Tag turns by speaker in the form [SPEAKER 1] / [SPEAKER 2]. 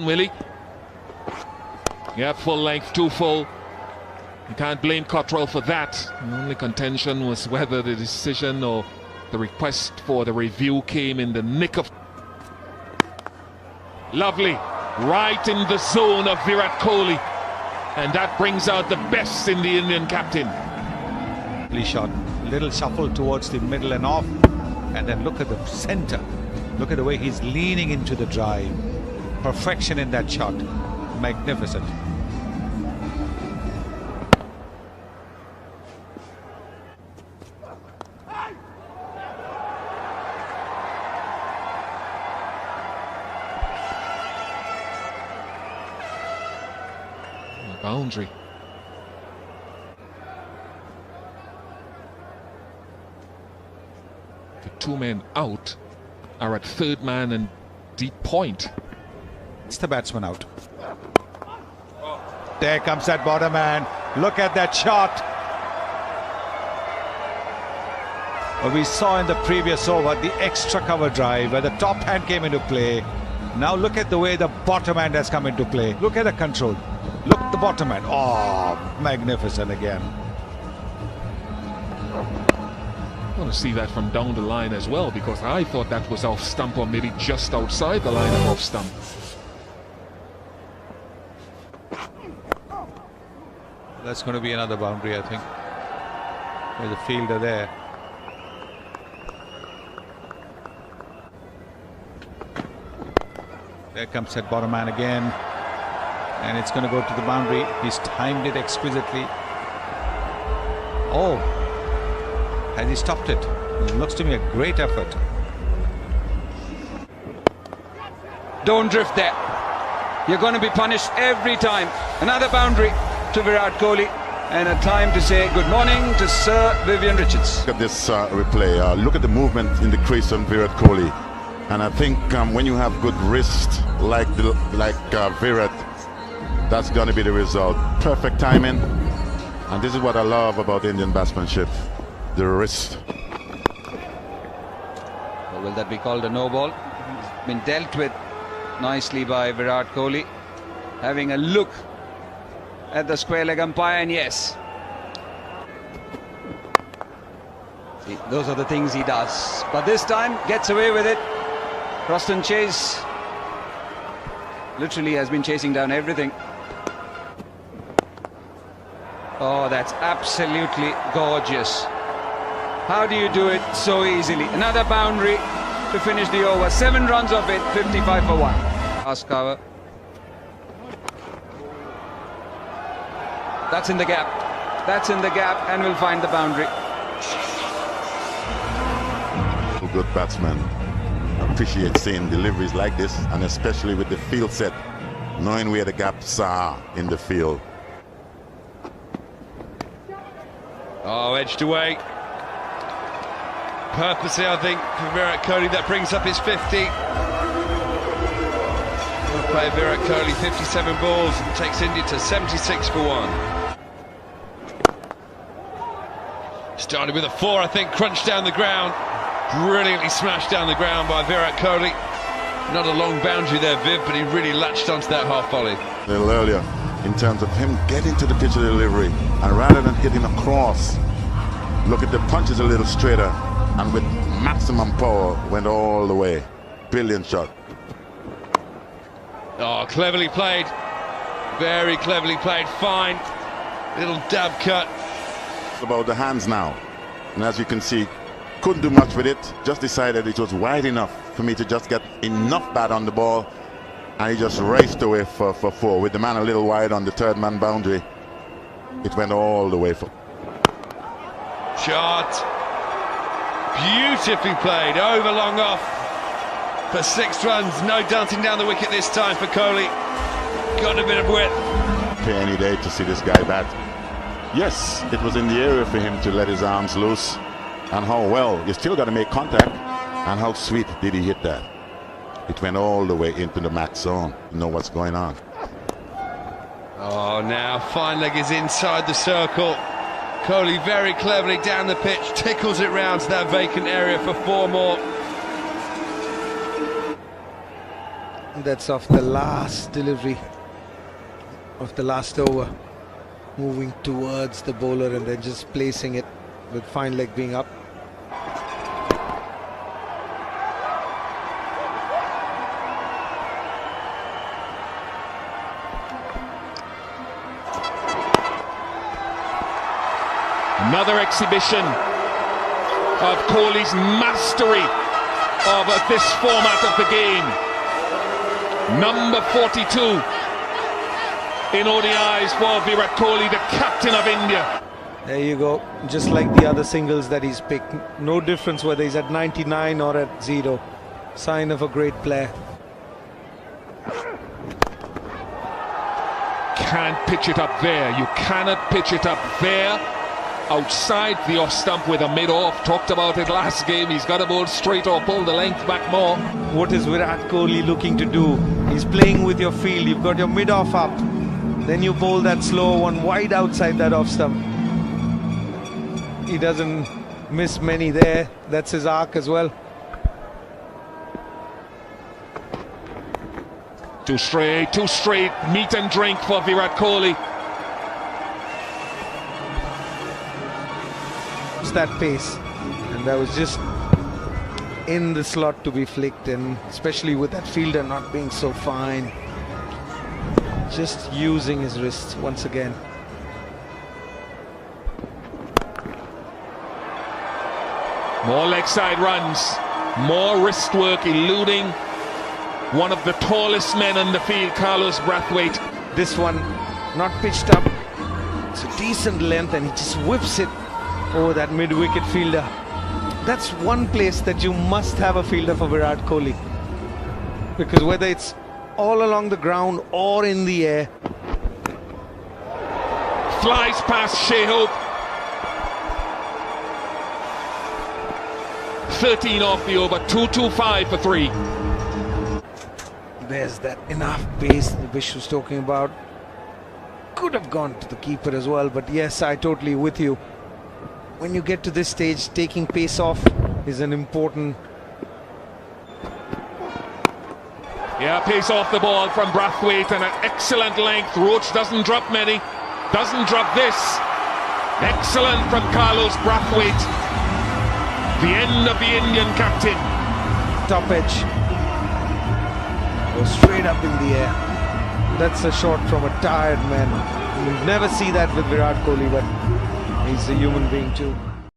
[SPEAKER 1] Willie. Yeah, full length, too full. You can't blame Cottrell for that. The only contention was whether the decision or the request for the review came in the nick of... Lovely. Right in the zone of Virat Kohli. And that brings out the best in the Indian captain.
[SPEAKER 2] Shot. Little shuffle towards the middle and off. And then look at the center. Look at the way he's leaning into the drive. Perfection in that shot. Magnificent.
[SPEAKER 1] Boundary. The two men out are at third man and deep point.
[SPEAKER 2] It's the batsman out. There comes that bottom man. Look at that shot. Well, we saw in the previous over the extra cover drive where the top hand came into play. Now look at the way the bottom hand has come into play. Look at the control. Look at the bottom hand. Oh, magnificent again.
[SPEAKER 1] I want to see that from down the line as well, because I thought that was off stump or maybe just outside the line of off stump.
[SPEAKER 2] That's going to be another boundary, I think. There's a fielder there. There comes that bottom man again. And it's going to go to the boundary. He's timed it exquisitely. Oh, has he stopped it? It looks to me a great effort.
[SPEAKER 3] Don't drift there. You're going to be punished every time. Another boundary to Virat Kohli. And a time to say good morning to Sir Vivian Richards.
[SPEAKER 4] Look at this replay. Look at the movement in the crease on Virat Kohli. And I think when you have good wrist like Virat, that's going to be the result. Perfect timing. And this is what I love about Indian batsmanship. The wrist.
[SPEAKER 3] Or will that be called a no ball? Been dealt with nicely by Virat Kohli. Having a look at the square leg umpire, and yes. See, those are the things he does. But this time, gets away with it. Croston Chase literally has been chasing down everything. Oh, that's absolutely gorgeous. How do you do it so easily? Another boundary to finish the over. 7 runs of it, 55 for 1. Last cover. That's in the gap. That's in the gap, and we'll find the boundary.
[SPEAKER 4] Good batsman. Appreciate seeing deliveries like this, and especially with the field set, knowing where the gaps are in the field.
[SPEAKER 5] Oh, edged away. Purposely, I think, for Virat Kohli. That brings up his 50. Well played, Virat Kohli, 57 balls, and takes India to 76 for 1. Started with a 4, I think, crunched down the ground. Brilliantly smashed down the ground by Virat Kohli. Not a long boundary there, Viv, but he really latched onto that half volley.
[SPEAKER 4] A little earlier, in terms of him getting to the pitch of delivery, and rather than hitting across, look at the punches a little straighter, and with maximum power, went all the way. Brilliant shot.
[SPEAKER 5] Oh, cleverly played. Very cleverly played. Fine. Little dab cut.
[SPEAKER 4] About the hands now, and as you can see, couldn't do much with it. Just decided it was wide enough for me to just get enough bat on the ball, and he just raced away for 4 with the man a little wide on the third man boundary. It went all the way for
[SPEAKER 5] Shot. Beautifully played. Over long off for 6 runs. No dancing down the wicket this time for Kohli. Got a bit of width.
[SPEAKER 4] pay any day to see this guy bat. Yes, it was in the area for him to let his arms loose, and how well, you still got to make contact, and how sweet did he hit that. It went all the way into the max zone. You know what's going on.
[SPEAKER 5] Oh, now fine leg is inside the circle. Kohli very cleverly down the pitch, tickles it round to that vacant area for 4 more.
[SPEAKER 6] that's of the last delivery of the last over, moving towards the bowler and then just placing it with fine leg being up.
[SPEAKER 1] Another exhibition of Kohli's mastery of this format of the game. Number 42 in ODIs for Virat Kohli, the captain of India.
[SPEAKER 6] There you go, just like the other singles that he's picked. No difference whether he's at 99 or at 0. Sign of a great player.
[SPEAKER 1] Can't pitch it up there. You cannot pitch it up there. Outside the off stump with a mid-off. Talked about it last game. He's got to bowl straight or pull the length back more.
[SPEAKER 6] What is Virat Kohli looking to do? He's playing with your field. You've got your mid-off up. Then you bowl that slow one wide outside that off stump. He doesn't miss many there. That's his arc as well.
[SPEAKER 1] Too straight, meat and drink for Virat Kohli.
[SPEAKER 6] That pace, and that was just in the slot to be flicked, and especially with that fielder not being so fine, just using his wrists once again.
[SPEAKER 1] More leg side runs, more wrist work, eluding one of the tallest men on the field, Carlos Brathwaite.
[SPEAKER 6] This one not pitched up, it's a decent length, and he just whips it over that mid-wicket fielder. That's one place that you must have a fielder for Virat Kohli, because whether it's all along the ground or in the air.
[SPEAKER 1] Flies past Shea Hope. 13 off the over, 225 for 3.
[SPEAKER 6] There's that enough pace that Vish was talking about. Could have gone to the keeper as well, but yes, I totally with you. When you get to this stage, taking pace off is an important...
[SPEAKER 1] Yeah, pace off the ball from Brathwaite and an excellent length. Roach doesn't drop many, doesn't drop this. Excellent from Carlos Brathwaite. The end of the Indian captain.
[SPEAKER 6] Top edge. Goes straight up in the air. That's a shot from a tired man. You'll never see that with Virat Kohli, but he's a human being too.